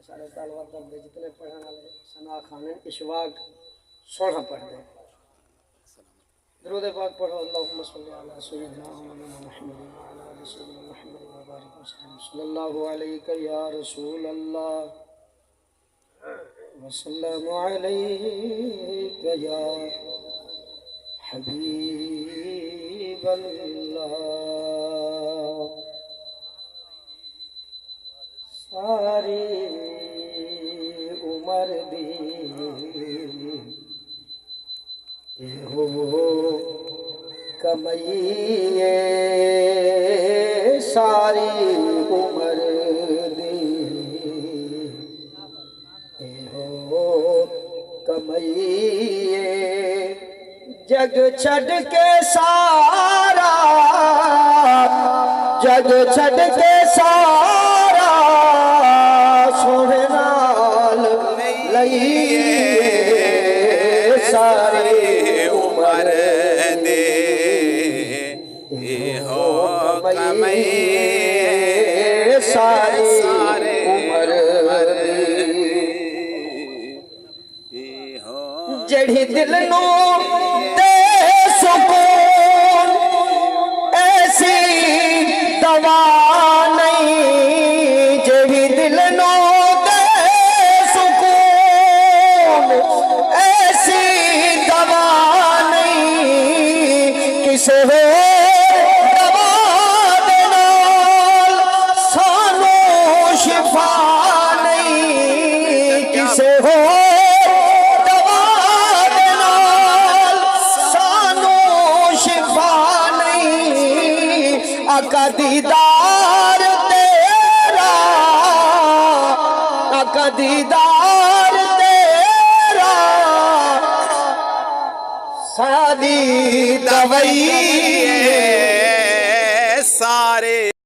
सारे तालवा तक दे जितने पढ़ने वाले सना खान इशवाक सोना पढ़ते दरूद पाक पढ़ो अल्लाहुम्मा सल्ली अला सय्यिदिना मुहम्मद व अला आलि सय्यिदिना मुहम्मद व बारिक वसल्लम सल्लल्लाहु अलैका या रसूल अल्लाह व सल्लम अलैका या हबीब अल्लाह। सारी उमर दी हो कमैये सारी उमर दी हो कमैये जग छड़ के सारा जग छड़ के सारा सोने नाल लईए सारी उमर दे हो कमैये सारी उमर जड़ी दिल नू दे सुकून ऐसी दवा नहीं जड़ी दिल नू दे सुकून ऐसी दवा नहीं किसे हो दवा दे नाल सानू शिफा नहीं किसे हो आका दीदार तेरा आका दीदार तेरा सादी दवाई